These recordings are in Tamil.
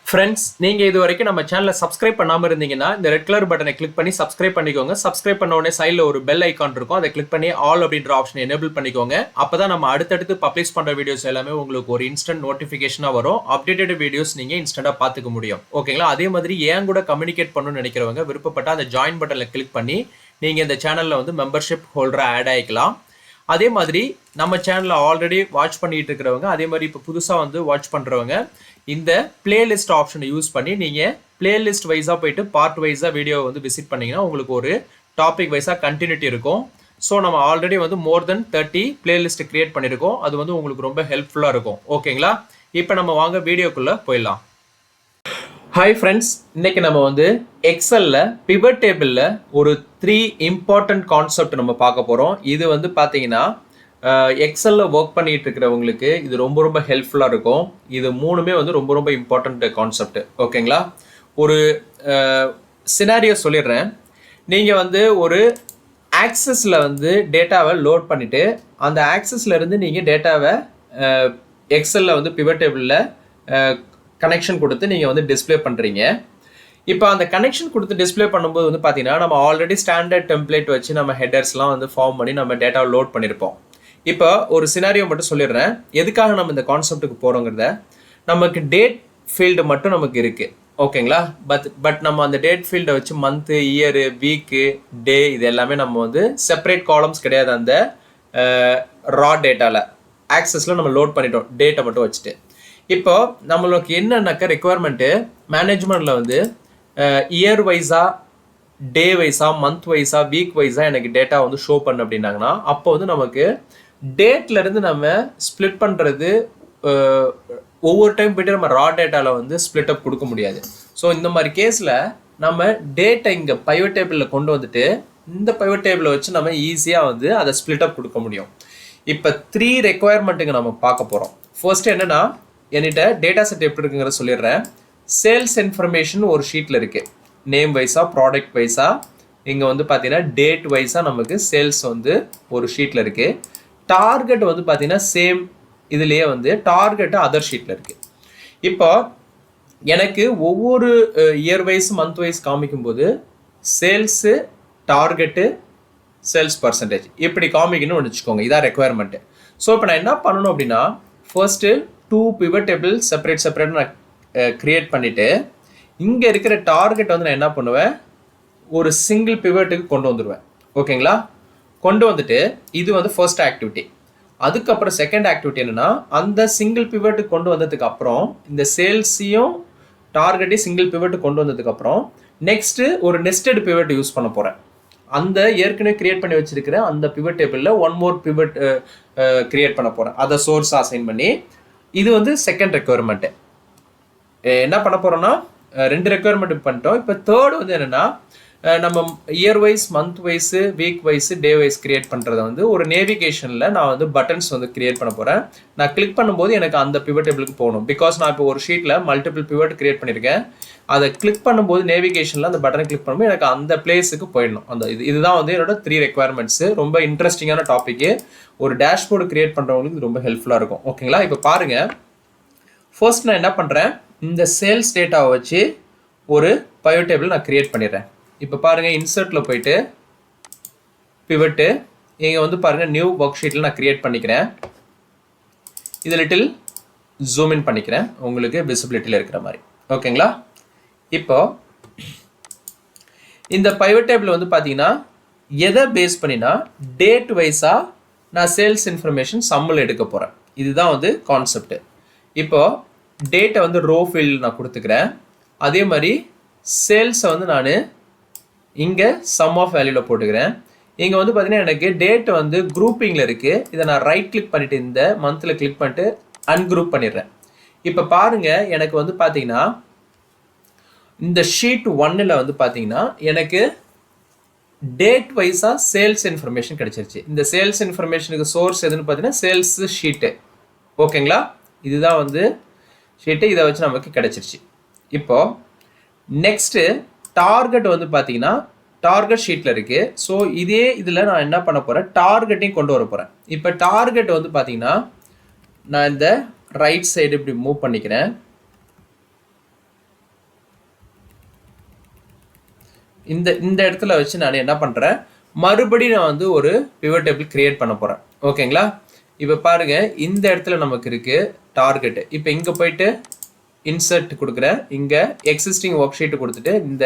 ஃப்ரெண்ட்ஸ், நீங்கள் இது வரைக்கும் நம்ம சேனலை சப்ஸ்கிரைப் பண்ணாமல் இருந்தீங்கன்னா இந்த ரெட் கலர் பட்டனை கிளிக் பண்ணி சப்ஸ்கிரைப் பண்ணிக்கோங்க. சப்ஸ்கிரைப் பண்ண உடனே சைடில் ஒரு பெல் ஐக்கான் இருக்கும், அதை கிளிக் பண்ணி ஆல் அப்படின்ற ஆப்ஷனை எனேபிள் பண்ணிக்கோங்க. அப்போ தான் நம்ம அடுத்தடுத்து பப்ளிஷ் பண்ணுற வீடியோஸ் எல்லாமே உங்களுக்கு ஒரு இன்ஸ்டன்ட் நோட்டிஃபிகேஷனாக வரும். அப்டேட்டட் வீடியோஸ் நீங்கள் இன்ஸ்டண்ட்டாக பார்த்துக்க முடியும். ஓகேங்களா? அதே மாதிரி ஏன் கூட கம்யூனிகேட் பண்ணணும்னு நினைக்கிறவங்க விருப்பப்பட்டால் அந்த ஜாயின் பட்டனில் கிளிக் பண்ணி நீங்கள் இந்த சேனலில் வந்து மெம்பர்ஷிப் ஹோல்டராக ஆட் ஆகிக்கலாம். அதே மாதிரி நம்ம சேனலில் ஆல்ரெடி வாட்ச் பண்ணிட்டு இருக்கிறவங்க, அதே மாதிரி இப்போ புதுசாக வந்து வாட்ச் பண்ணுறவங்க இந்த பிளேலிஸ்ட் ஆப்ஷனை யூஸ் பண்ணி நீங்கள் பிளேலிஸ்ட் வைஸாக போயிட்டு பார்ட் வைஸாக வீடியோ வந்து விசிட் பண்ணிங்கன்னா உங்களுக்கு ஒரு டாபிக் வைஸாக கண்டினியூட்டி இருக்கும். ஸோ நம்ம ஆல்ரெடி வந்து மோர் தென் 30 பிளேலிஸ்ட் கிரியேட் பண்ணியிருக்கோம். அது வந்து உங்களுக்கு ரொம்ப ஹெல்ப்ஃபுல்லாக இருக்கும். ஓகேங்களா? இப்போ நம்ம வாங்க வீடியோக்குள்ளே போயிடலாம். ஹாய் ஃப்ரெண்ட்ஸ், இன்னைக்கு நம்ம வந்து எக்ஸலில் பிவட் டேபிளில் ஒரு 3 இம்பார்ட்டன்ட் கான்செப்ட் நம்ம பார்க்க போகிறோம். இது வந்து பார்த்தீங்கன்னா எக்ஸலில் ஒர்க் பண்ணிட்டு இருக்கிறவங்களுக்கு இது ரொம்ப ரொம்ப ஹெல்ப்ஃபுல்லாக இருக்கும். இது மூணுமே வந்து ரொம்ப ரொம்ப இம்பார்ட்டன்ட் கான்செப்ட். ஓகேங்களா? ஒரு சினாரியோ சொல்லிடுறேன். நீங்கள் வந்து ஒரு ஆக்சஸில் வந்து டேட்டாவை லோட் பண்ணிவிட்டு அந்த ஆக்சஸில் இருந்து நீங்கள் டேட்டாவை எக்ஸலில் வந்து பிவட் டேபிளில் கனெக்ஷன் கொடுத்து நீங்கள் வந்து டிஸ்பிளே பண்ணுறீங்க. இப்போ அந்த கனெக்ஷன் கொடுத்து டிஸ்பிளே பண்ணும்போது வந்து பார்த்தீங்கன்னா நம்ம ஆல்ரெடி ஸ்டாண்டர்ட் டெம்ப்ளேட் வச்சு நம்ம ஹெடர்ஸ்லாம் வந்து ஃபார்ம் பண்ணி நம்ம டேட்டாவை லோட் பண்ணியிருப்போம். இப்போ ஒரு சினாரியோ மட்டும் சொல்லிடுறேன், எதுக்காக நம்ம இந்த கான்செப்ட்டுக்கு போகிறோங்கிறத. நமக்கு டேட் ஃபீல்டு மட்டும் நமக்கு இருக்குது. ஓகேங்களா? பட் நம்ம அந்த டேட் ஃபீல்டை வச்சு மந்த்து, இயரு, வீக்கு, டே இது எல்லாமே நம்ம வந்து செப்பரேட் காலம்ஸ் கிடையாது. அந்த ரா டேட்டாவில் ஆக்சஸில் நம்ம லோட் பண்ணிட்டோம் டேட்டை மட்டும் வச்சுட்டு. இப்போ நம்மளுக்கு என்னன்னாக்கா ரெக்குவயர்மெண்ட்டு மேனேஜ்மெண்ட்டில் வந்து இயர் வைஸாக, டே வைஸாக, மந்த் வைஸாக, வீக் வைஸாக எனக்கு டேட்டா வந்து ஷோ பண்ணு அப்படின்னாங்கன்னா அப்போ வந்து நமக்கு டேட்லேருந்து நம்ம ஸ்ப்ளிட் பண்ணுறது ஒவ்வொரு டைம் போய்ட்டு நம்ம ரா டேட்டாவில் வந்து ஸ்ப்ளிட் அப் கொடுக்க முடியாது. ஸோ இந்த மாதிரி கேஸில் நம்ம டேட்டை இங்கே பைவட் டேபிளில் கொண்டு வந்துட்டு இந்த பைவட் டேபிளை வச்சு நம்ம ஈஸியாக வந்து அதை ஸ்ப்ளிட் அப் கொடுக்க முடியும். இப்போ 3 ரெக்குவயர்மெண்ட்டுங்க நம்ம பார்க்க போகிறோம். ஃபர்ஸ்ட் என்னென்னா, என்கிட்ட டேட்டா செட் எப்படி இருக்குங்கிறத சொல்லிடுறேன். சேல்ஸ் இன்ஃபர்மேஷன் ஒரு ஷீட்டில் இருக்குது, நேம் வைஸாக, ப்ராடக்ட் வைஸாக. இங்கே வந்து பார்த்தீங்கன்னா டேட் வைஸாக நமக்கு சேல்ஸ் வந்து ஒரு ஷீட்டில் இருக்குது. டார்கெட் வந்து பார்த்தீங்கன்னா சேம் இதுலேயே வந்து டார்கெட்டு அதர் ஷீட்டில் இருக்குது. இப்போ எனக்கு ஒவ்வொரு இயர் வைஸ், மந்த் வைஸ் காமிக்கும்போது சேல்ஸு, டார்கெட்டு, சேல்ஸ் பர்சன்டேஜ் இப்படி காமிக்கணும்னு வச்சுக்கோங்க. இதான் ரெக்குவயர்மெண்ட்டு. ஸோ இப்போ நான் என்ன பண்ணணும் அப்படின்னா, ஃபர்ஸ்ட்டு 2 பிவட் டேபிள் செப்பரேட் நான் க்ரியேட் பண்ணிவிட்டு இங்கே இருக்கிற டார்கெட் வந்து நான் என்ன பண்ணுவேன், ஒரு சிங்கிள் பிவட்டுக்கு கொண்டு வந்துடுவேன். ஓகேங்களா? கொண்டு வந்துட்டு இது வந்து ஃபர்ஸ்ட் ஆக்டிவிட்டி. அதுக்கப்புறம் செகண்ட் ஆக்டிவிட்டி என்னென்னா, அந்த சிங்கிள் பிவட்டுக்கு கொண்டு வந்ததுக்கு அப்புறம் இந்த சேல்ஸையும் டார்கெட்டையும் சிங்கிள் பிவட்டுக்கு கொண்டு வந்ததுக்கப்புறம் நெக்ஸ்ட்டு ஒரு நெஸ்டட் பிவட் யூஸ் பண்ண போகிறேன். அந்த ஏற்கனவே கிரியேட் பண்ணி வச்சிருக்கிற அந்த பிவட் டேபிளில் 1 மோர் பிவட் கிரியேட் பண்ண போகிறேன், அதை சோர்ஸாக அசைன் பண்ணி. இது வந்து செகண்ட் ரெக்குவயர்மெண்ட்டு. என்ன பண்ண போகிறோன்னா 2 ரெக்குவயர்மெண்ட் பண்ணிட்டோம். இப்போ தேர்ட் வந்து என்னென்னா, நம்ம year wise, month wise, week wise, day wise create பண்ணுறத வந்து ஒரு நேவிகேஷனில் நான் வந்து பட்டன்ஸ் வந்து கிரியேட் பண்ண போகிறேன். நான் கிளிக் பண்ணும்போது எனக்கு அந்த பிவட் டேபிளுக்கு போகணும். பிகாஸ் நான் இப்போ ஒரு ஷீட்டில் மல்டிபிள் பிவட் கிரியேட் பண்ணியிருக்கேன். அதை கிளிக் பண்ணும்போது நேவிகேஷனில் அந்த பட்டனை கிளிக் பண்ணும்போது எனக்கு அந்த பிளேஸுக்கு போயிடணும். அந்த இதுதான் வந்து என்னோட 3 ரெக்குவயர்மெண்ட்ஸு. ரொம்ப இன்ட்ரெஸ்டிங்கான டாப்பிக்கு. ஒரு டேஷ்போர்டு கிரியேட் பண்ணுறவங்களுக்கு இது ரொம்ப ஹெல்ப்ஃபுல்லாக இருக்கும். ஓகேங்களா? இப்போ பாருங்கள், ஃபர்ஸ்ட் நான் என்ன பண்ணுறேன், இந்த சேல்ஸ் டேட்டாவை வச்சு ஒரு பைவட் டேபிள் நான் கிரியேட் பண்ணிடுறேன். இப்போ பாருங்கள், இன்சர்ட்டில் போயிட்டு பிவட்டு இங்கே வந்து பாருங்கள் நியூ ஒர்க் ஷீட்டில் நான் கிரியேட் பண்ணிக்கிறேன். இது லிட்டில் ஜூம் இன் பண்ணிக்கிறேன் உங்களுக்கு விசிபிலிட்டியில் இருக்கிற மாதிரி. ஓகேங்களா? இப்போ இந்த பைவட் டேபிள் வந்து பார்த்தீங்கன்னா எதை பேஸ் பண்ணினா டேட் வைஸாக நான் சேல்ஸ் இன்ஃபர்மேஷன் சம்மில் எடுக்க போகிறேன். இதுதான் வந்து கான்செப்ட். இப்போ டேட்டை வந்து ரோ ஃபீல்டு நான் கொடுத்துக்கிறேன். அதே மாதிரி சேல்ஸை வந்து நான் இங்கே சம் ஆஃப் வேல்யூவில் போட்டுக்கிறேன். இங்கே வந்து பார்த்தீங்கன்னா எனக்கு டேட் வந்து குரூப்பிங்கில் இருக்குது. இதை நான் ரைட் கிளிக் பண்ணிவிட்டு இந்த மந்தில் கிளிக் பண்ணிட்டு அன்குரூப் பண்ணிடுறேன். இப்போ பாருங்கள், எனக்கு வந்து பார்த்தீங்கன்னா இந்த ஷீட் 1ல் வந்து பார்த்தீங்கன்னா எனக்கு டேட் வைஸாக சேல்ஸ் இன்ஃபர்மேஷன் கிடச்சிருச்சு. இந்த சேல்ஸ் இன்ஃபர்மேஷனுக்கு சோர்ஸ் எதுன்னு பார்த்தீங்கன்னா சேல்ஸ் ஷீட்டு. ஓகேங்களா? இதுதான் வந்து ஷீட்டு. இதை வச்சு நமக்கு கிடச்சிருச்சு. இப்போது நெக்ஸ்ட்டு டார்கெட் வந்து பார்த்தீங்கன்னா டார்கெட் ஷீட்டில் இருக்குது. ஸோ இதே இதில் நான் என்ன பண்ண போகிறேன், டார்கெட்டையும் கொண்டு வர போகிறேன். இப்போ டார்கெட் வந்து பார்த்தீங்கன்னா நான் இந்த ரைட் சைடு இப்படி மூவ் பண்ணிக்கிறேன். இந்த இடத்துல வச்சு நான் என்ன பண்ணுறேன், மறுபடியும் நான் வந்து ஒரு பிவட் டேபிள் கிரியேட் பண்ண போகிறேன். ஓகேங்களா? இப்போ பாருங்க, இந்த இடத்துல நமக்கு இருக்கு டார்கெட். இப்போ இங்கே போயிட்டு இன்சர்ட் கொடுக்குறேன். இங்கே எக்ஸிஸ்டிங் ஒர்க் ஷீட் கொடுத்துட்டு இந்த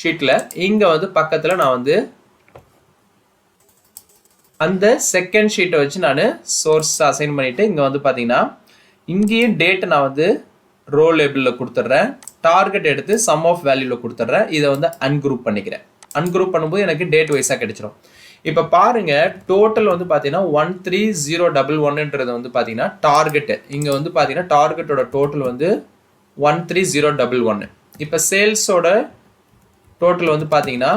ஷீட்டில் இங்கே வந்து பக்கத்தில் நான் வந்து அந்த செகண்ட் ஷீட்டை வச்சு நான் சோர்ஸ் அசைன் பண்ணிவிட்டு இங்கே வந்து பார்த்தீங்கன்னா இங்கேயும் டேட்டை நான் வந்து ரோ லேபிளில் கொடுத்துட்றேன். டார்கெட் எடுத்து சம் ஆஃப் வேல்யூவில் கொடுத்துட்றேன். இதை வந்து அன்குரூப் பண்ணிக்கிறேன். அன்குரூப் பண்ணும்போது எனக்கு டேட் வைஸாக கிடைச்சிடும். இப்போ பாருங்க, டோட்டல் வந்து பார்த்தீங்கன்னா 13011 வந்து பார்த்தீங்கன்னா டார்கெட்டு. இங்கே வந்து பார்த்தீங்கன்னா டார்கெட்டோட டோட்டல் வந்து 13011. இப்போ சேல்ஸோட டோட்டல் வந்து பார்த்தீங்கன்னா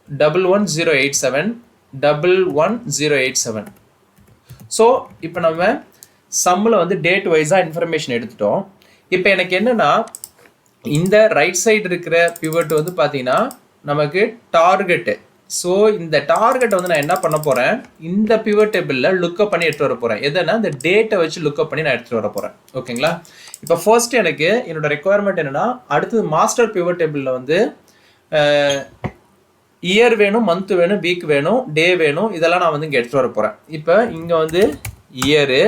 11087 11087. ஸோ இப்போ நம்ம சம்மில் வந்து டேட் வைஸாக இன்ஃபர்மேஷன் எடுத்துட்டோம். இப்போ எனக்கு என்னன்னா, இந்த ரைட் சைடு இருக்கிற பிவட் வந்து பார்த்தீங்கன்னா நமக்கு டார்கெட்டு. ஸோ இந்த டார்கெட்டை வந்து நான் என்ன பண்ண போகிறேன், இந்த பிவட் டேபிளில் லுக்கப் பண்ணி எடுத்துகிட்டு வர போகிறேன். எதுனா இந்த டேட்டை வச்சு லுக்கப் பண்ணி நான் எடுத்துகிட்டு வர போகிறேன். ஓகேங்களா? இப்போ ஃபர்ஸ்ட் எனக்கு என்னோட ரெக்குவயர்மெண்ட் என்னென்னா, அடுத்தது மாஸ்டர் பிவட் டேபிளில் வந்து இயர் வேணும், மந்த் வேணும், வீக் வேணும், டே வேணும், இதெல்லாம் நான் வந்து இங்கே எடுத்துகிட்டு வர போகிறேன். இப்போ இங்கே வந்து year,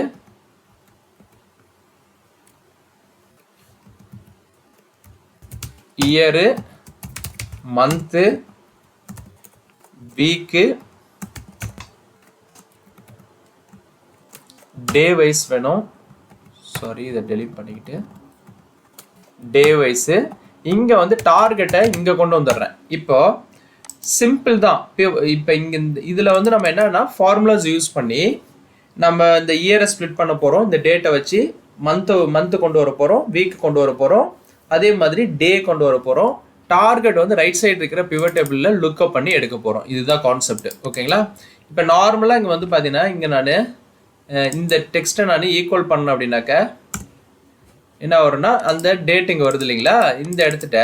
month, week, day wise வேணும். சாரி, இதை டெலீட் பண்ணிக்கிட்டு டே வைஸு. இங்கே வந்து டார்கெட்டை இங்கே கொண்டு வந்துடுறேன். இப்போ சிம்பிள் தான். இப்போ இங்கே இதில் வந்து நம்ம என்னன்னா ஃபார்முலாஸ் யூஸ் பண்ணி நம்ம இந்த இயரை ஸ்ப்ளிட் பண்ண போகிறோம். இந்த டேட்டை வச்சு மந்த்து கொண்டு வர போகிறோம், வீக் கொண்டு வர போகிறோம், அதே மாதிரி டே கொண்டு வர போகிறோம். டார்கெட் வந்து ரைட் சைடு இருக்கிற பிவட் டேபிளில் லுக்கப் பண்ணி எடுக்க போகிறோம். இதுதான் கான்செப்ட். ஓகேங்களா? இப்போ நார்மலாக இங்கே வந்து பார்த்தீங்கன்னா இங்கே நான் இந்த டெக்ஸ்ட்டை நான் ஈக்குவல் பண்ணேன் அப்படின்னாக்க என்ன வரும்னா, அந்த டேட் இங்கே வருது இல்லைங்களா, இந்த இடத்துட்ட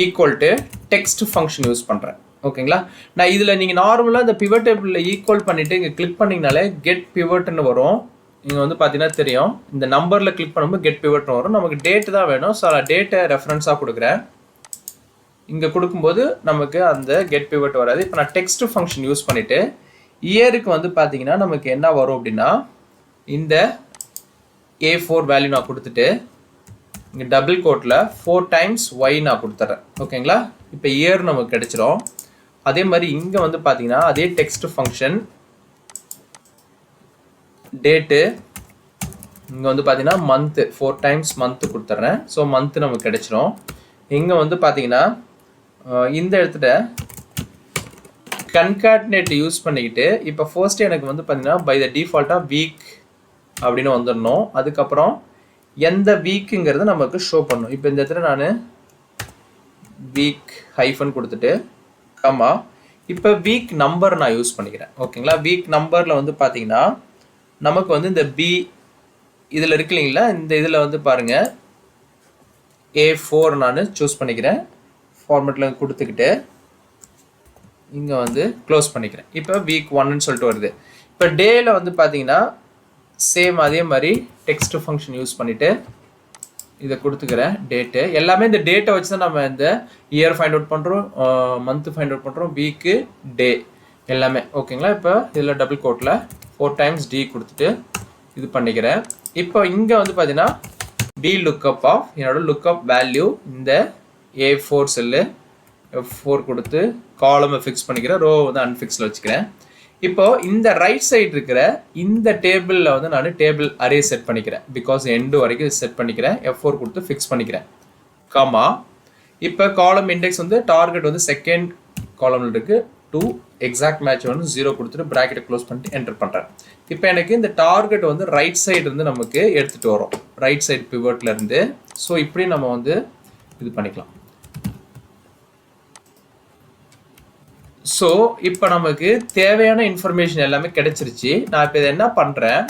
equal to text function use பண்ணுறேன். ஓகேங்களா? நான் இதில் நீங்கள் நார்மலாக இந்த பிவட் டேபிளில் ஈக்குவல் பண்ணிவிட்டு இங்கே கிளிக் பண்ணிங்கனாலே கெட் பிவட்னு வரும். இங்கே வந்து பார்த்தீங்கன்னா தெரியும், இந்த நம்பரில் கிளிக் பண்ணும்போது கெட் பிவட்னு வரும். நமக்கு டேட்டு தான் வேணும். ஸோ நான் டேட்டை ரெஃபரன்ஸாக கொடுக்குறேன். இங்கே கொடுக்கும்போது நமக்கு அந்த கெட் பிவட் வராது. இப்போ நான் டெக்ஸ்ட் ஃபங்க்ஷன் யூஸ் பண்ணிவிட்டு இயருக்கு வந்து பார்த்தீங்கன்னா நமக்கு என்ன வரும் அப்படின்னா, இந்த A4 வேல்யூ நான் கொடுத்துட்டு இங்கே டபுள் கோட்டில் 4 டைம்ஸ் ஒய் நான் கொடுத்துட்றேன். ஓகேங்களா? இப்போ இயர் நமக்கு கிடைச்சிரும். அதே மாதிரி இங்கே வந்து பார்த்தீங்கன்னா அதே டெக்ஸ்ட் ஃபங்க்ஷன் டேட்டு, இங்கே வந்து பார்த்தீங்கன்னா மந்த்து 4 டைம்ஸ் மந்த்து கொடுத்துட்றேன். ஸோ மந்த்து நமக்கு கிடைச்சிரும். இங்கே வந்து பார்த்தீங்கன்னா இந்த இடத்துல கன்காட்னேட் யூஸ் பண்ணிக்கிட்டு இப்போ ஃபர்ஸ்ட் எனக்கு வந்து பார்த்தீங்கன்னா பை த டிஃபால்ட்டாக வீக் அப்படின்னு வந்துடணும். அதுக்கப்புறம் எந்த வீக்குங்கிறத நமக்கு ஷோ பண்ணணும். இப்போ இந்த இடத்துல நான் வீக் ஹைஃபன் கொடுத்துட்டு கம்மா, இப்போ வீக் நம்பர் நான் யூஸ் பண்ணிக்கிறேன். ஓகேங்களா? வீக் நம்பரில் வந்து பார்த்தீங்கன்னா நமக்கு வந்து இந்த பி இதில் இருக்கு இல்லைங்களா, இந்த இதில் வந்து பாருங்கள் A4 நான் சூஸ் பண்ணிக்கிறேன். ஃபார்மேட்டில் கொடுத்துக்கிட்டு இங்கே வந்து க்ளோஸ் பண்ணிக்கிறேன். இப்போ வீக் 1ன்னு சொல்லிட்டு வருது. இப்போ டேயில் வந்து பார்த்தீங்கன்னா சேம் அதே மாதிரி டெக்ஸ்ட் ஃபங்க்ஷன் யூஸ் பண்ணிவிட்டு இதை கொடுத்துக்கிறேன். டேட்டு எல்லாமே இந்த டேட்டை வச்சு தான் நம்ம இந்த இயர் ஃபைண்ட் அவுட் பண்ணுறோம், மந்த்து ஃபைண்ட் அவுட் பண்ணுறோம், வீக்கு, டே எல்லாமே. ஓகேங்களா? இப்போ இதில் டபுள் கோட்டில் 4 டைம்ஸ் டி கொடுத்துட்டு இது பண்ணிக்கிறேன். இப்போ இங்கே வந்து பார்த்தீங்கன்னா டி லுக்கப் ஆஃப் என்னோட லுக்கப் வேல்யூ இந்த A4 செல்லு F4 கொடுத்து காலமை ஃபிக்ஸ் பண்ணிக்கிறேன், ரோ வந்து அன்ஃபிக்ஸில் வச்சுக்கிறேன். இப்போ இந்த ரைட் சைடு இருக்கிற இந்த டேபிளில் வந்து நான் டேபிள் அரே செட் பண்ணிக்கிறேன். பிகாஸ் எண்டு வரைக்கும் செட் பண்ணிக்கிறேன். F4 கொடுத்து ஃபிக்ஸ் பண்ணிக்கிறேன். காமா, இப்போ காலம் இண்டெக்ஸ் வந்து டார்கெட் வந்து செகண்ட் காலமில் இருக்குது. 2 எக்ஸாக்ட் மேட்ச் வந்து 0 கொடுத்துட்டு ப்ராக்கெட்டை க்ளோஸ் பண்ணிட்டு என்டர் பண்ணுறேன். இப்போ எனக்கு இந்த டார்கெட் வந்து ரைட் சைடு இருந்து நமக்கு எடுத்துகிட்டு வரும், ரைட் சைடு பிவட்ல இருந்து. ஸோ இப்படி நம்ம வந்து இது பண்ணிக்கலாம். ஸோ இப்போ நமக்கு தேவையான இன்ஃபர்மேஷன் எல்லாமே கிடைச்சிருச்சு. நான் இப்போ இதை என்ன பண்ணுறேன்,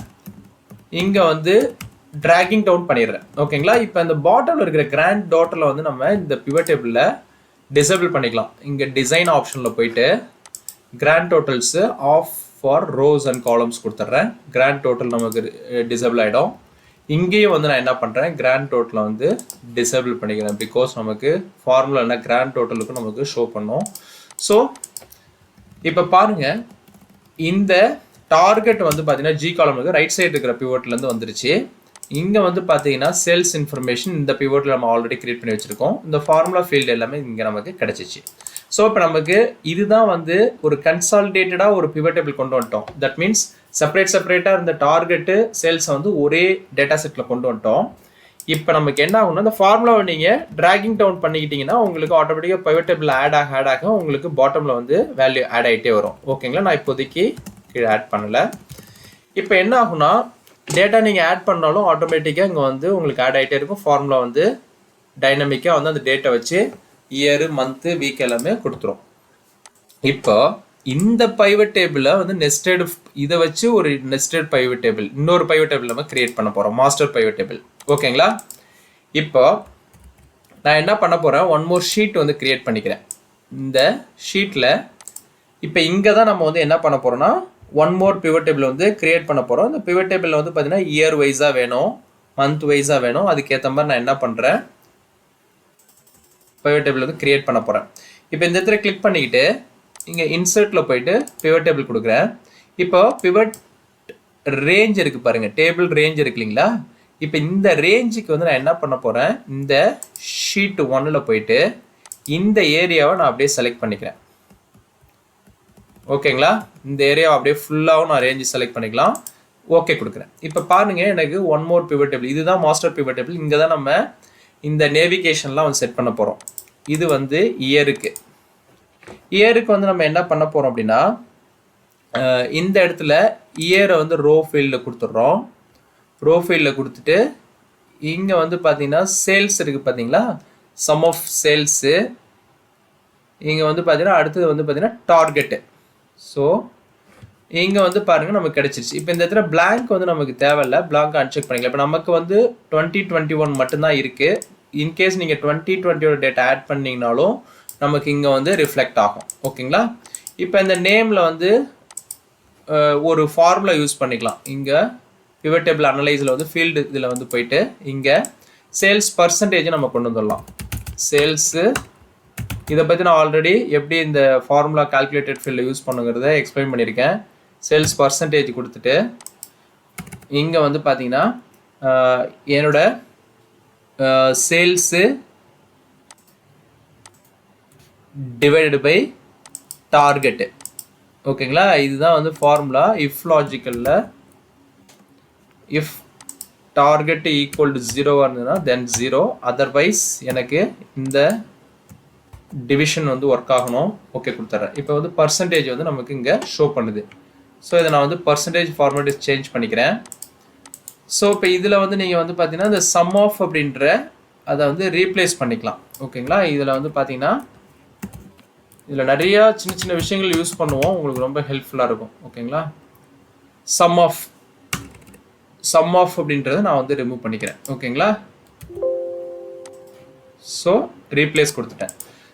இங்கே வந்து ட்ராகிங் டவுன் பண்ணிடுறேன். ஓகேங்களா? இப்போ இந்த பாட்டமில் இருக்கிற கிராண்ட் டாட்டில் வந்து நம்ம இந்த பிவட் டேபிளில் டிசேபிள் பண்ணிக்கலாம். இங்கே டிசைன் ஆப்ஷனில் போயிட்டு grand totals off for rows and columns grand. கிராண்ட் டோட்டல் நமக்கு டிசேபிள் ஆகிடும். இங்கேயும் வந்து நான் என்ன பண்ணுறேன், கிராண்ட் டோட்டலை வந்து டிசேபிள் பண்ணிக்கிறேன். பிகாஸ் நமக்கு ஃபார்முலா என்ன கிராண்ட் டோட்டலுக்கு நமக்கு ஷோ பண்ணோம். ஸோ இப்போ பாருங்கள், இந்த டார்கெட் வந்து பார்த்தீங்கன்னா ஜி காலமுக்கு ரைட் சைடு இருக்கிற பிவோட்லேருந்து வந்துருச்சு. இங்கே வந்து பார்த்தீங்கன்னா சேல்ஸ் இன்ஃபர்மேஷன் இந்த பிவோட்டில் நம்ம ஆல்ரெடி கிரியேட் பண்ணி வச்சுருக்கோம். இந்த ஃபார்முலா ஃபீல்டு எல்லாமே இங்கே நமக்கு கிடச்சிச்சு. ஸோ இப்போ நமக்கு இதுதான் வந்து ஒரு கன்சாலிடேட்டடாக ஒரு பிவட் டேபிள் கொண்டு வந்துட்டோம். தட் மீன்ஸ் செப்பரேட்டாக இருந்த டார்கெட்டு சேல்ஸை வந்து ஒரே டேட்டா செட்டில் கொண்டு வந்துட்டோம். இப்போ நமக்கு என்ன ஆகும்னா, இந்த ஃபார்முலாவை நீங்கள் ட்ராகிங் டவுன் பண்ணிக்கிட்டீங்கன்னா உங்களுக்கு ஆட்டோமேட்டிக்காக பிவட் டேபிள் ஆட் ஆக உங்களுக்கு பாட்டமில் வந்து வேல்யூ ஆட் ஆகிட்டே வரும். ஓகேங்களா, நான் இப்போதைக்கு கீழே ஆட் பண்ணலை. இப்போ என்ன ஆகும்னா, டேட்டா நீங்கள் ஆட் பண்ணாலும் ஆட்டோமேட்டிக்காக இங்கே வந்து உங்களுக்கு ஆட் ஆகிட்டே இருக்கும். ஃபார்முலா வந்து டைனமிக்காக வந்து அந்த டேட்டா வச்சு இயரு, மந்த்து, வீக் எல்லாமே கொடுத்துரும். இப்போ இந்த பைவட் டேபிளை வந்து நெஸ்டட், இதை வச்சு ஒரு நெஸ்டட் பைவட் டேபிள், இன்னொரு பைவட் டேபிள் நம்ம கிரியேட் பண்ண போகிறோம், மாஸ்டர் பைவட் டேபிள். ஓகேங்களா, இப்போ நான் என்ன பண்ண போகிறேன், ஒன் மோர் ஷீட் வந்து கிரியேட் பண்ணிக்கிறேன். இந்த ஷீட்டில் இப்போ இங்கே தான் நம்ம வந்து என்ன பண்ண போகிறோம்னா, ஒன் மோர் பிவட் டேபிள் வந்து கிரியேட் பண்ண போகிறோம். இந்த பிவட் டேபிளில் வந்து பார்த்தீங்கன்னா இயர் வைஸாக வேணும், மந்த் வைஸாக வேணும். அதுக்கேற்ற மாதிரி நான் என்ன பண்ணுறேன், பிவட் டேபிள் வந்து கிரியேட் பண்ண போகிறேன். இப்போ இந்த இடத்துல கிளிக் பண்ணிக்கிட்டு இங்கே இன்சர்ட்டில் போயிட்டு பிவட் டேபிள் கொடுக்குறேன். இப்போ பிவட் ரேஞ்ச் இருக்குது பாருங்கள், டேபிள் ரேஞ்ச் இருக்கு இல்லைங்களா. இப்போ இந்த ரேஞ்சுக்கு வந்து நான் என்ன பண்ண போகிறேன், இந்த ஷீட் 1ல் போயிட்டு இந்த ஏரியாவை நான் அப்படியே செலக்ட் பண்ணிக்கிறேன். ஓகேங்களா, இந்த ஏரியாவை அப்படியே ஃபுல்லாகவும் நான் ரேஞ்சு செலக்ட் பண்ணிக்கலாம். ஓகே கொடுக்குறேன். இப்போ பாருங்கள், எனக்கு ஒன் மோர் பிவட் டேபிள், இதுதான் மாஸ்டர் பிவட் டேபிள். இங்கே தான் நம்ம இந்த நேவிகேஷன்லாம் வந்து செட் பண்ண போகிறோம். இது வந்து இயருக்கு வந்து நம்ம என்ன பண்ண போகிறோம் அப்படின்னா, இந்த இடத்துல இயரை வந்து ரோ ஃபீல்டில் கொடுத்துட்றோம். ரோ ஃபீல்டில் கொடுத்துட்டு இங்கே வந்து பார்த்தீங்கன்னா சேல்ஸ் இருக்குது பார்த்தீங்களா, சம் ஆஃப் சேல்ஸு. இங்கே வந்து பார்த்தீங்கன்னா அடுத்தது வந்து பார்த்தீங்கன்னா டார்கெட்டு. ஸோ இங்கே வந்து பாருங்கள் நமக்கு கிடச்சிருச்சு. இப்போ இந்த இடத்துல பிளாங்க் வந்து நமக்கு தேவையில்லை, பிளாங்க் அன்செக் பண்ணிக்கலாம். இப்போ நமக்கு வந்து 2021 மட்டும்தான் இருக்குது. இன்கேஸ் நீங்கள் 2020 டேட்டா ஆட் பண்ணிங்கனாலும் நமக்கு இங்கே வந்து ரிஃப்ளெக்ட் ஆகும். ஓகேங்களா, இப்போ இந்த நேமில் வந்து ஒரு ஃபார்முலா யூஸ் பண்ணிக்கலாம். இங்கே பிவட் டேபிள் அனலைஸில் வந்து ஃபீல்டு இதில் வந்து போயிட்டு இங்கே சேல்ஸ் பர்சன்டேஜை நம்ம கொண்டு வந்துடலாம். சேல்ஸு இதை பற்றி நான் ஆல்ரெடி எப்படி இந்த ஃபார்முலா கால்குலேட்டட் ஃபீல்டை யூஸ் பண்ணுங்கிறத எக்ஸ்பிளைன் பண்ணியிருக்கேன். சேல்ஸ் பர்சன்டேஜ் கொடுத்துட்டு இங்கே வந்து பார்த்தீங்கன்னா என்னோட சேல்ஸு டிவைடட் பை டார்கெட்டு. ஓகேங்களா, இதுதான் வந்து ஃபார்முலா. இஃப் லாஜிக்கலில் இஃப் டார்கெட் ஈக்குவல் டு 0 இருந்ததுன்னா தென் 0, அதர்வைஸ் எனக்கு இந்த டிவிஷன் வந்து ஒர்க் ஆகணும். ஓகே கொடுத்துட்றேன். இப்போ வந்து பர்சன்டேஜ் வந்து நமக்கு இங்கே ஷோ பண்ணுது. ஸோ இதை நான் வந்து பர்சன்டேஜ் ஃபார்மேட் சேஞ்ச் பண்ணிக்கிறேன். ஸோ இப்போ இதில் வந்து நீங்கள் வந்து பார்த்தீங்கன்னா இந்த சம் ஆஃப் அப்படின்ற அதை வந்து ரீப்ளேஸ் பண்ணிக்கலாம். ஓகேங்களா, இதில் வந்து பார்த்தீங்கன்னா இதில் நிறையா சின்ன சின்ன விஷயங்கள் யூஸ் பண்ணுவோம், உங்களுக்கு ரொம்ப ஹெல்ப்ஃபுல்லாக இருக்கும். ஓகேங்களா, சம் ஆஃப் அப்படின்றத நான் வந்து ரிமூவ் பண்ணிக்கிறேன். ஓகேங்களா, ஸோ ரீப்ளேஸ் கொடுத்துட்டேன்.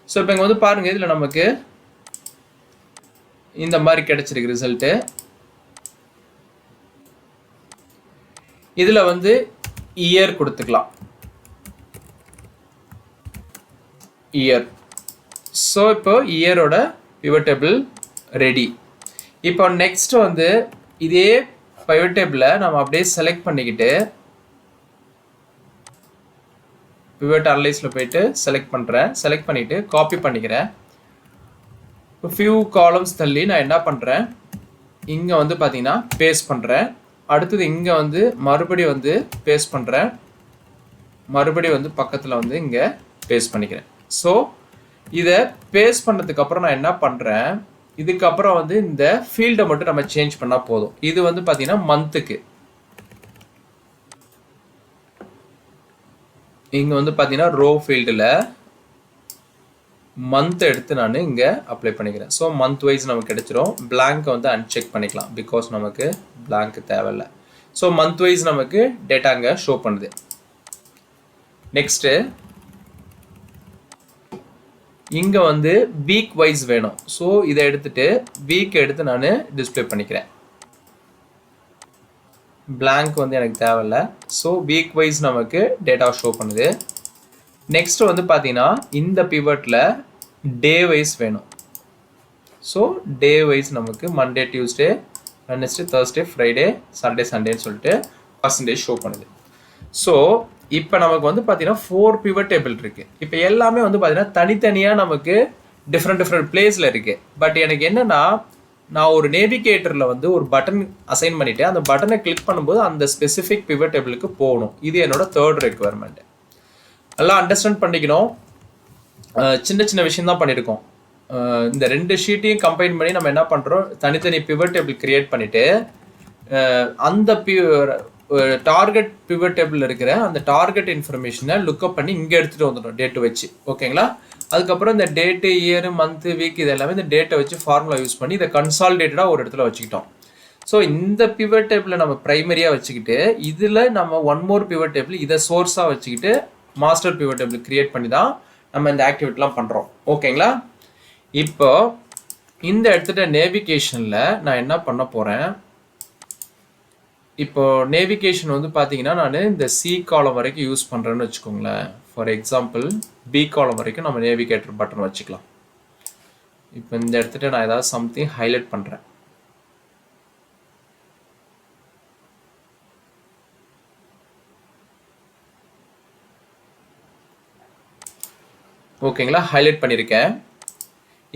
ஸோ இப்போ இங்கே வந்து பாருங்கள், இதில் நமக்கு இந்த மாதிரி கிடைச்சிருக்கு ரிசல்ட்டு. இதில் வந்து இயர் கொடுத்துக்கலாம், இயர். ஸோ இப்போ இயரோட பிவட் டேபிள் ரெடி. இப்போ நெக்ஸ்ட் வந்து இதே பிவட் டேபிளை நம்ம அப்படியே செலக்ட் பண்ணிக்கிட்டு பிவட் அனலைஸில் போயிட்டு செலக்ட் பண்ணுறேன். செலக்ட் பண்ணிவிட்டு காப்பி பண்ணிக்கிறேன். இப்போ ஃபியூ காலம்ஸ் தள்ளி நான் என்ன பண்ணுறேன், இங்கே வந்து பார்த்தீங்கன்னா பேஸ்ட் பண்ணுறேன். அடுத்தது இங்கே வந்து மறுபடியும் வந்து பேஸ்ட் பண்ணுறேன். மறுபடியும் வந்து பக்கத்தில் வந்து இங்கே பேஸ்ட் பண்ணிக்கிறேன். ஸோ இதை பேஸ்ட் பண்ணதுக்கப்புறம் நான் என்ன பண்ணுறேன், இதுக்கப்புறம் வந்து இந்த ஃபீல்டை மட்டும் நம்ம சேஞ்ச் பண்ணால் போதும். இது வந்து பார்த்தீங்கன்னா மந்த்துக்கு. இங்கே வந்து பார்த்தீங்கன்னா ரோ ஃபீல்டில் மந்த் எடுத்து நான் இங்கே அப்ளை பண்ணிக்கிறேன். ஸோ மந்த் வைஸ் நமக்கு கிடைச்சிரும். பிளாங்கை வந்து அன்செக் பண்ணிக்கலாம், பிகாஸ் நமக்கு பிளாங்க் தேவையில்லை. ஸோ மந்த் வைஸ் நமக்கு டேட்டா அங்கே ஷோ பண்ணுது. நெக்ஸ்ட்டு இங்கே வந்து வீக் வைஸ் வேணும். ஸோ இதை எடுத்துகிட்டு வீக் எடுத்து நான் டிஸ்பிளே பண்ணிக்கிறேன். blank வந்து எனக்கு தேவையில்லை. ஸோ வீக் வைஸ் நமக்கு டேட்டா ஷோ பண்ணுது. நெக்ஸ்ட் வந்து பார்த்தீங்கன்னா இந்த பிவட்டில் டே வைஸ் வேணும். ஸோ டே வைஸ் நமக்கு Monday, Tuesday, Wednesday, Thursday, Friday, Saturday, சண்டேன்னு சொல்லிட்டு பர்சன்டேஜ் ஷோ பண்ணுது. ஸோ இப்போ நமக்கு வந்து பார்த்தீங்கன்னா 4 பிவட் டேபிள் இருக்குது. இப்போ எல்லாமே வந்து பார்த்தீங்கன்னா தனித்தனியாக நமக்கு டிஃப்ரெண்ட் பிளேஸில் இருக்குது. பட் எனக்கு என்னென்னா, நான் ஒரு நேவிகேட்டரில் வந்து ஒரு பட்டன் அசைன் பண்ணிவிட்டு அந்த பட்டனை கிளிக் பண்ணும்போது அந்த ஸ்பெசிஃபிக் பிவட் டேபிளுக்கு போகணும். இது என்னோட 3rd ரெக்குவயர்மெண்ட். எல்லாம் அண்டர்ஸ்டாண்ட் பண்ணிக்கணும். சின்ன சின்ன விஷயம் தான் பண்ணியிருக்கோம். இந்த 2 ஷீட்டையும் கம்பைன் பண்ணி நம்ம என்ன பண்ணுறோம், தனித்தனி பிவட் டேபிள் கிரியேட் பண்ணிவிட்டு அந்த டார்கெட் பிவட் டேபிள் இருக்கிற அந்த டார்கெட் இன்ஃபர்மேஷனை லுக்அப் பண்ணி இங்கே எடுத்துகிட்டு வந்துடும் டேட்டு வச்சு. ஓகேங்களா? அதுக்கப்புறம் இந்த டேட்டு, இயர், மந்த்து, வீக் இது எல்லாமே இந்த டேட்டை வச்சு ஃபார்முலா யூஸ் பண்ணி இதை கன்சாலிடேட்டடாக ஒரு இடத்துல வச்சுக்கிட்டோம். ஸோ இந்த பிவட் டேபிளை நம்ம ப்ரைமரியாக வச்சுக்கிட்டு இதில் நம்ம ஒன் மோர் பிவட் டேபிள் இதை சோர்ஸாக வச்சுக்கிட்டு மாஸ்டர் பிவட் டேபிள் கிரியேட் பண்ணி தான் நம்ம இந்த ஆக்டிவிட்டிலாம் பண்ணுறோம். ஓகேங்களா? இப்போ இந்த எடுத்துகிட்ட நேவிகேஷனில் நான் என்ன பண்ண போகிறேன், இப்போ நேவிகேஷன் வந்து பார்த்தீங்கன்னா நான் இந்த சி காலம் வரைக்கும் யூஸ் பண்ணுறேன்னு வச்சுக்கோங்களேன். ஃபார் எக்ஸாம்பிள் பி காலம் வரைக்கும் நம்ம நேவிகேட்டர் பட்டன் வச்சுக்கலாம். இப்போ இந்த இடத்துல நான் ஏதாவது சம்திங் ஹைலைட் பண்ணுறேன். ஓகேங்களா? ஹைலைட் பண்ணியிருக்கேன்.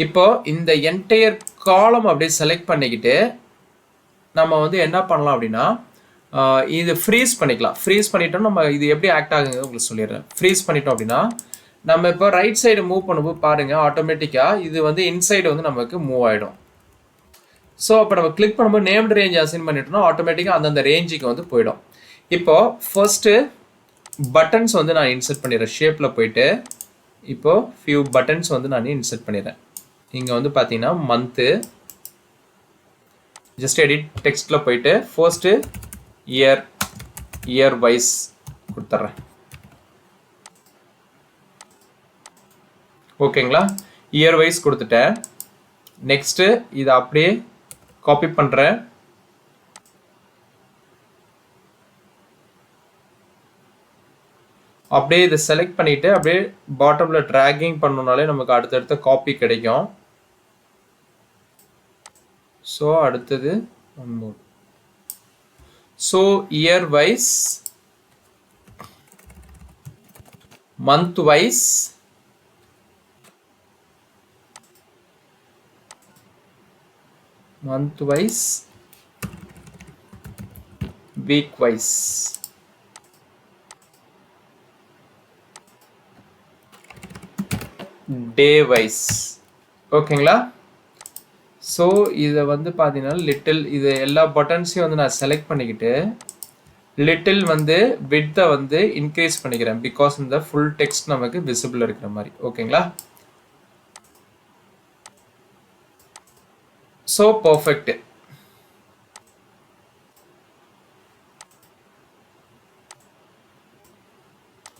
இப்போ இந்த என்டையர் காலம் அப்படியே செலக்ட் பண்ணிக்கிட்டு நம்ம வந்து என்ன பண்ணலாம் அப்படின்னா, இது ஃப்ரீஸ் பண்ணிக்கலாம். ஃப்ரீஸ் பண்ணிட்டோம். நம்ம இது எப்படி ஆக்ட் ஆகுங்க உங்களுக்கு சொல்லிடுறேன். ஃப்ரீஸ் பண்ணிட்டோம் அப்படின்னா நம்ம இப்போ ரைட் சைடு மூவ் பண்ணும்போது பாருங்கள், ஆட்டோமேட்டிக்காக இது வந்து இன்சைடு வந்து நமக்கு மூவ் ஆகிடும். ஸோ அப்போ நம்ம கிளிக் பண்ணும்போது நேம்டு ரேஞ்ச் அசைன் பண்ணிட்டோம்னா ஆட்டோமேட்டிக்காக அந்தந்த ரேஞ்சுக்கு வந்து போயிடும். இப்போது ஃபர்ஸ்ட்டு பட்டன்ஸ் வந்து நான் இன்சர்ட் பண்ணிடுறேன். ஷேப்பில் போயிட்டு இப்போது ஃபியூ பட்டன்ஸ் வந்து நான் இன்சர்ட் பண்ணிடுறேன். இங்கே வந்து பார்த்தீங்கன்னா மந்த்து, ஜஸ்ட் எடிட் டெக்ஸ்ட்டில் போயிட்டு ஃபர்ஸ்ட்டு இயர் வைஸ் கொடுத்துட்றேன். ஓகேங்களா? இயர் வைஸ் கொடுத்துட்டேன். நெக்ஸ்ட்டு இதை அப்படியே காப்பி பண்ணுறேன். அப்படியே இதை செலக்ட் பண்ணிவிட்டு அப்படியே பாட்டமில் ட்ராகிங் பண்ணோம்னாலே நமக்கு அடுத்தடுத்த காப்பி கிடைக்கும். ஸோ அடுத்தது one more. So year wise, month wise, week wise, day wise. ஓகேங்களா? ஸோ இதை வந்து பார்த்தீங்கன்னா லிட்டில் இது எல்லா பட்டன்ஸையும் வந்து நான் செலக்ட் பண்ணிக்கிட்டு லிட்டில் வந்து விட்த்தை வந்து இன்க்ரீஸ் பண்ணிக்கிறேன். பிகாஸ் இந்த ஃபுல் டெக்ஸ்ட் நமக்கு விசிபிள் இருக்கிற மாதிரி. ஓகேங்களா? So perfect.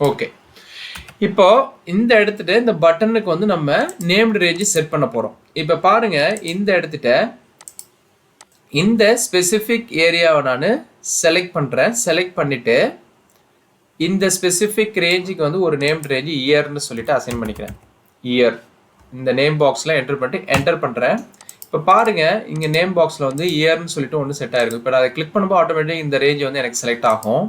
ஓகே, இப்போ இந்த எடுத்துட்டு இந்த பட்டனுக்கு வந்து நம்ம நேம்டு ரேஞ்சு செட் பண்ண போகிறோம். இப்போ பாருங்க, இந்த எடுத்துட்ட இந்த ஸ்பெசிஃபிக் ஏரியாவை நான் செலக்ட் பண்ணுறேன். செலக்ட் பண்ணிவிட்டு இந்த ஸ்பெசிஃபிக் ரேஞ்சுக்கு வந்து ஒரு நேம்டு ரேஞ்சு இயர்னு சொல்லிட்டு அசைன் பண்ணிக்கிறேன். இயர் இந்த நேம் பாக்ஸில் என்டர் பண்ணுறேன். இப்போ பாருங்கள், இங்கே நேம் பாக்ஸில் வந்து இயர்னு சொல்லிட்டு ஒன்று செட் ஆகிருக்கும். இப்போ நான் அதை கிளிக் பண்ணும்போது ஆட்டோமேட்டிக் இந்த ரேஞ்ச் வந்து எனக்கு செலக்ட் ஆகும்.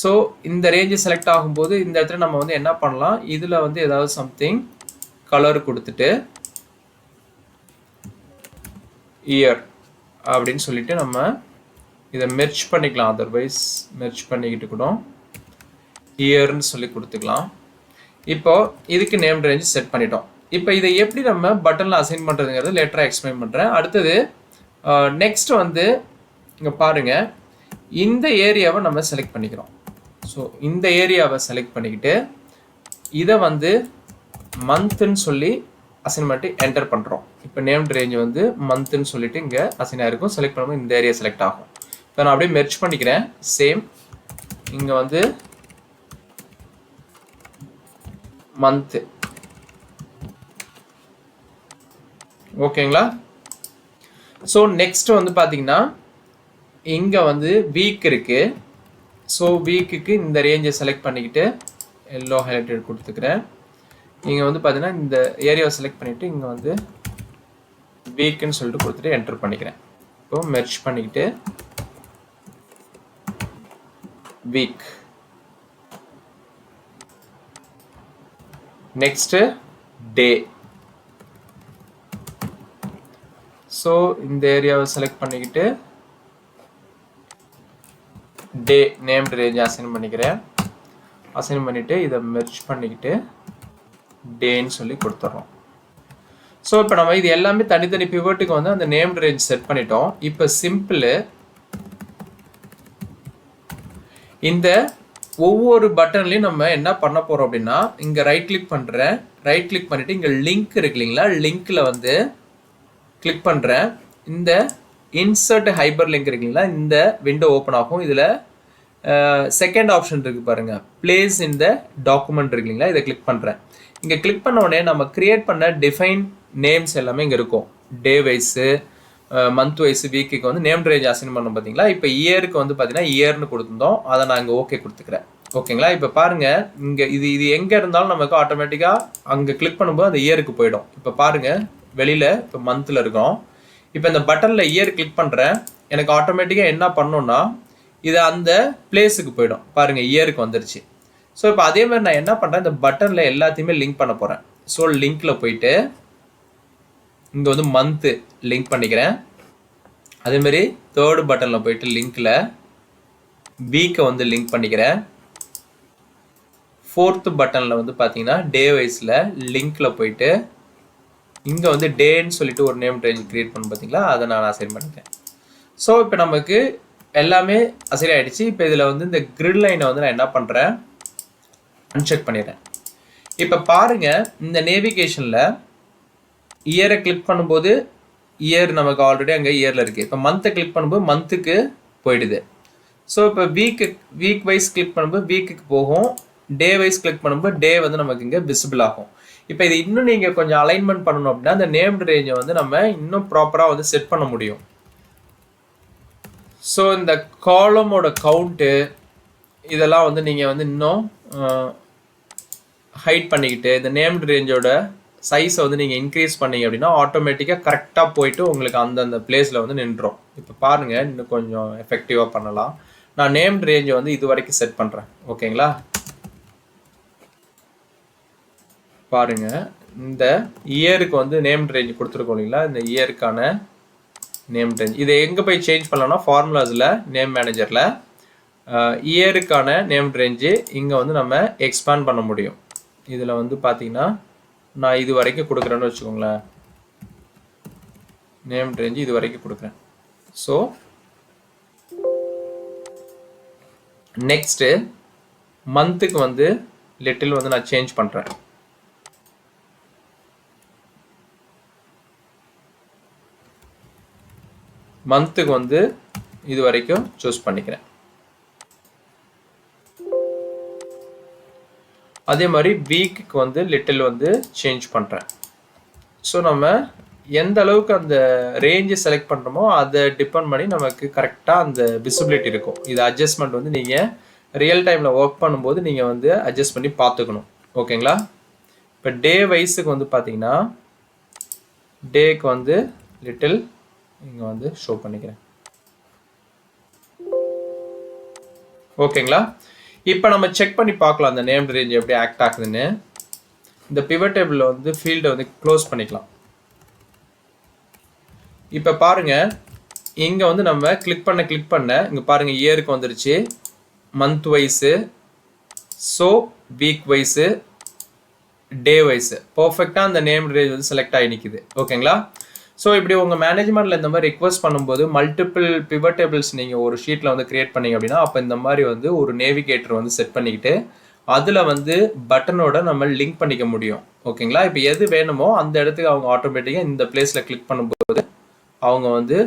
ஸோ இந்த ரேஞ்சு செலக்ட் ஆகும்போது இந்த இடத்துல நம்ம வந்து என்ன பண்ணலாம், இதில் வந்து ஏதாவது சம்திங் கலர் கொடுத்துட்டு இயர் அப்படின்னு சொல்லிட்டு நம்ம இதை மெர்ச் பண்ணிக்கலாம். அதர்வைஸ் மெர்ச் பண்ணிக்கிட்டு கூட இயர்னு சொல்லி கொடுத்துக்கலாம். இப்போ இதுக்கு நேம் ரேஞ்சு செட் பண்ணிட்டோம். இப்போ இதை எப்படி நம்ம பட்டனில் அசைன் பண்ணுறதுங்கிறது லேட்டராக எக்ஸ்பிளைன் பண்ணுறேன். அடுத்தது நெக்ஸ்ட் வந்து இங்கே பாருங்கள், இந்த ஏரியாவை நம்ம செலக்ட் பண்ணிக்கிறோம். ஸோ இந்த ஏரியாவை செலக்ட் பண்ணிக்கிட்டு இதை வந்து மந்த்துன்னு சொல்லி அசைன் பண்ணிட்டு என்டர் பண்ணுறோம். இப்போ நேம் ரேஞ்ச் வந்து மந்த்துன்னு சொல்லிட்டு இங்கே அசைன் ஆகிருக்கும். செலக்ட் பண்ணும்போது இந்த ஏரியா செலக்ட் ஆகும். இப்போ நான் அப்படியே மெர்ச் பண்ணிக்கிறேன். சேம் இங்கே வந்து மந்த்து. ஓகேங்களா? ஸோ நெக்ஸ்ட் வந்து பார்த்தீங்கன்னா இங்கே வந்து வீக் இருக்குது. ஸோ வீக்குக்கு இந்த ரேஞ்சை செலக்ட் பண்ணிக்கிட்டு எல்லோ ஹைலைட்டட் கொடுத்துக்கிறேன். இங்கே வந்து பார்த்தீங்கன்னா இந்த ஏரியாவை செலக்ட் பண்ணிவிட்டு இங்கே வந்து வீக்குன்னு சொல்லிட்டு கொடுத்துட்டு என்டர் பண்ணிக்கிறேன். இப்போ மெர்ஜ் பண்ணிக்கிட்டு வீக். Next day. ஸோ இந்த ஏரியாவை செலக்ட் பண்ணிக்கிட்டு டே நேம்டு ரேஞ்ச் அசைன் பண்ணிக்கிறேன். அசைன் பண்ணிவிட்டு இதை மெர்ஜ் பண்ணிக்கிட்டு டேன்னு சொல்லி கொடுத்துட்றோம். ஸோ இப்போ நம்ம இது எல்லாமே தனித்தனி பிவட்டுக்கு வந்து அந்த நேம்டு ரேஞ்ச் செட் பண்ணிட்டோம். இப்போ சிம்பிள் இந்த ஒவ்வொரு பட்டன்லையும் நம்ம என்ன பண்ண போகிறோம் அப்படின்னா இங்கே ரைட் கிளிக் பண்ணுறேன். ரைட் கிளிக் பண்ணிவிட்டு இங்கே லிங்க் இருக்கு இல்லைங்களா, லிங்க்கில் வந்து கிளிக் பண்ணுறேன். இந்த இன்சர்ட் ஹைப்பர் லிங்க் இருக்குங்களா, இந்த விண்டோ ஓப்பன் ஆகும். இதில் செகண்ட் ஆப்ஷன் இருக்குது பாருங்கள், பிளேஸ் இந்த டாக்குமெண்ட் இருக்கு இல்லைங்களா, இதை கிளிக் பண்ணுறேன். இங்கே கிளிக் பண்ண உடனே நம்ம கிரியேட் பண்ண டிஃபைன் நேம்ஸ் எல்லாமே இங்கே இருக்கும். டே வைஸு, மந்த் வைஸு, வீக்குக்கு வந்து நேம் ரேஞ்ச் அசைன் பண்ணோம் பார்த்தீங்களா. இப்போ இயருக்கு வந்து பார்த்தீங்கன்னா இயர்னு கொடுத்துருந்தோம், அதை நான் இங்கே ஓகே கொடுத்துக்கிறேன். ஓகேங்களா. இப்போ பாருங்கள் இங்கே இது எங்கே இருந்தாலும் நமக்கு ஆட்டோமேட்டிக்காக அங்கே கிளிக் பண்ணும்போது அந்த இயருக்கு போயிடும். இப்போ பாருங்கள் வெளியில் இப்போ மந்தில் இருக்கோம். இப்போ இந்த பட்டனில் இயர் கிளிக் பண்ணுறேன். எனக்கு ஆட்டோமேட்டிக்காக என்ன பண்ணணும்னா இது அந்த பிளேஸுக்கு போயிடும். பாருங்கள் இயருக்கு வந்துருச்சு. ஸோ இப்போ அதே மாதிரி நான் என்ன பண்ணுறேன், இந்த பட்டனில் எல்லாத்தையுமே லிங்க் பண்ண போகிறேன். ஸோ லிங்க்கில் போயிட்டு இங்கே வந்து மந்த்து லிங்க் பண்ணிக்கிறேன். அதேமாரி தேர்டு பட்டனில் போயிட்டு லிங்க்கில் வீக்கை வந்து லிங்க் பண்ணிக்கிறேன். ஃபோர்த்து பட்டனில் வந்து பார்த்தீங்கன்னா டே வைஸில் லிங்க்கில் போயிட்டு இங்கே வந்து டேன்னு சொல்லிட்டு ஒரு நேம் ரேஞ்ச் க்ரியேட் பண்ண பார்த்தீங்களா, அதை நான் அசைன் பண்ணிட்டேன். ஸோ இப்போ நமக்கு எல்லாமே அசைன் ஆகிடுச்சு. இப்போ இதில் வந்து இந்த கிரிட் லைனை வந்து நான் என்ன பண்ணுறேன், அன்செக் பண்ணிடுறேன். இப்போ பாருங்கள் இந்த நேவிகேஷனில் இயரை கிளிக் பண்ணும்போது இயர் நமக்கு ஆல்ரெடி அங்கே இயரில் இருக்குது. இப்போ மந்த்தை கிளிக் பண்ணும்போது மந்த்துக்கு போயிடுது. ஸோ இப்போ வீக் வைஸ் கிளிக் பண்ணும்போது வீக்குக்கு போகும். டே வைஸ் கிளிக் பண்ணும்போது டே வந்து நமக்கு இங்கே விசிபிள் ஆகும். இப்போ இது இன்னும் நீங்கள் கொஞ்சம் அலைன்மெண்ட் பண்ணணும் அப்படின்னா அந்த நேம்டு ரேஞ்சை வந்து நம்ம இன்னும் ப்ராப்பராக வந்து செட் பண்ண முடியும். ஸோ இந்த காலமோட கவுண்ட்டு இதெல்லாம் வந்து நீங்கள் வந்து இன்னும் ஹைட் பண்ணிக்கிட்டு இந்த நேம்டு ரேஞ்சோட சைஸை வந்து நீங்கள் இன்க்ரீஸ் பண்ணீங்க அப்படின்னா ஆட்டோமேட்டிக்காக கரெக்டாக போயிட்டு உங்களுக்கு அந்தந்த பிளேஸில் வந்து நின்றோம். இப்போ பாருங்கள் இன்னும் கொஞ்சம் எஃபெக்டிவாக பண்ணலாம். நான் நேம்டு ரேஞ்சை வந்து இது வரைக்கும் செட் பண்ணுறேன். ஓகேங்களா. பாருங்கள் இந்த இயருக்கு வந்து நேம்டு ரேஞ்ச் கொடுத்துருக்கோம் இல்லைங்களா, இந்த இயருக்கான நேம் ரேஞ்ச் இதை எங்கே போய் சேஞ்ச் பண்ணலாம்னா ஃபார்முலாஸில் நேம் மேனேஜரில் இயருக்கான நேம் ரேஞ்சு இங்கே வந்து நம்ம எக்ஸ்பேண்ட் பண்ண முடியும். இதில் வந்து பார்த்தீங்கன்னா நான் இது வரைக்கும் கொடுக்குறேன்னு வச்சுக்கோங்களேன், நேம் ரேஞ்சு இது வரைக்கும் கொடுக்குறேன். ஸோ நெக்ஸ்ட்டு மந்த்துக்கு வந்து லிட்டில் வந்து நான் சேஞ்ச் பண்ணுறேன். மந்த்துக்கு வந்து இது வரைக்கும் சூஸ் பண்ணிக்கிறேன். அதே மாதிரி வீக்குக்கு வந்து லிட்டில் வந்து சேஞ்ச் பண்ணுறேன். ஸோ நம்ம எந்த அளவுக்கு அந்த ரேஞ்சை செலக்ட் பண்ணுறோமோ அதை டிபெண்ட் பண்ணி நமக்கு கரெக்டாக அந்த விசிபிலிட்டி இருக்கும். இது அட்ஜஸ்ட்மெண்ட் வந்து நீங்கள் ரியல் டைமில் ஒர்க் பண்ணும்போது நீங்கள் வந்து அட்ஜஸ்ட் பண்ணி பார்த்துக்கணும். ஓகேங்களா. இப்போ டே வைஸுக்கு வந்து பார்த்தீங்கன்னா டேக்கு வந்து லிட்டில் இங்கே வந்து ஷோ பண்ணிக்கிறேன். ஓகேங்களா. இப்போ நம்ம செக் பண்ணி பார்க்கலாம் அந்த நேம் ரேஞ்ச் எப்படி ஆக்ட் ஆகுதுன்னு. இந்த பிவட் டேபிளில் வந்து ஃபீல்டை வந்து க்ளோஸ் பண்ணிக்கலாம். இப்போ பாருங்கள் இங்கே வந்து நம்ம கிளிக் பண்ண இங்கே பாருங்கள் இயருக்கு வந்துருச்சு, month wise, so week wise, day wise பர்ஃபெக்டாக அந்த நேம் ரேஞ்ச் வந்து செலக்ட் ஆகி நிற்குது. ஓகேங்களா. ஸோ இப்படி உங்கள் மேனேஜ்மெண்ட்டில் இந்த மாதிரி ரிக்வெஸ்ட் பண்ணும்போது மல்டிபிள் பிவட் டேபிள்ஸ் நீங்கள் ஒரு ஷீட்டில் வந்து கிரியேட் பண்ணிங்க அப்படின்னா அப்போ இந்த மாதிரி வந்து ஒரு நேவிகேட்டர் வந்து செட் பண்ணிக்கிட்டு அதில் வந்து பட்டனோட நம்ம லிங்க் பண்ணிக்க முடியும். ஓகேங்களா. இப்போ எது வேணுமோ அந்த இடத்துக்கு அவங்க ஆட்டோமேட்டிக்காக இந்த பிளேஸில் கிளிக் பண்ணும்போது அவங்க வந்து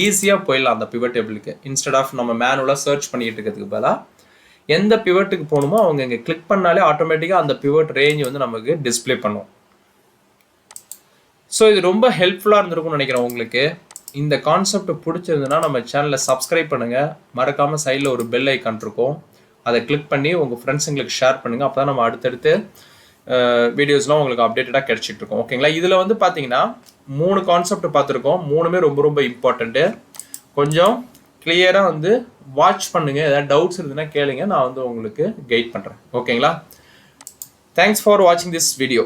ஈஸியாக போயிடலாம் அந்த பிவட் டேபிளுக்கு. இன்ஸ்டெட் ஆஃப் நம்ம மேனுவலாக சர்ச் பண்ணிக்கிட்டு இருக்கிறதுக்கு பதிலாக எந்த பிவட்டுக்கு போகணுமோ அவங்க இங்கே கிளிக் பண்ணாலே ஆட்டோமேட்டிக்காக அந்த பிவட் ரேஞ்ச் வந்து நமக்கு டிஸ்பிளே பண்ணும். ஸோ இது ரொம்ப ஹெல்ப்ஃபுல்லாக இருந்திருக்கும்னு நினைக்கிறேன் உங்களுக்கு. இந்த கான்செப்ட் பிடிச்சிருந்ததுன்னா நம்ம சேனலை சப்ஸ்கிரைப் பண்ணுங்கள். மறக்காமல் சைடில் ஒரு பெல் ஐக்கான் இருக்கும், அதை கிளிக் பண்ணி உங்கள் ஃப்ரெண்ட்ஸுங்களுக்கு ஷேர் பண்ணுங்கள். அப்போ தான் நம்ம அடுத்தடுத்து வீடியோஸ்லாம் உங்களுக்கு அப்டேட்டடாக கிடச்சிட்டு இருக்கோம். ஓகேங்களா? இதில் வந்து பார்த்தீங்கன்னா 3 கான்செப்ட் பார்த்துருக்கோம். 3மே ரொம்ப ரொம்ப இம்பார்ட்டண்ட்டு. கொஞ்சம் கிளியராக வந்து வாட்ச் பண்ணுங்கள். ஏதாவது டவுட்ஸ் இருந்ததுன்னா கேளுங்க, நான் வந்து உங்களுக்கு கைட் பண்ணுறேன். ஓகேங்களா? தேங்க்ஸ் ஃபார் வாட்சிங் திஸ் வீடியோ.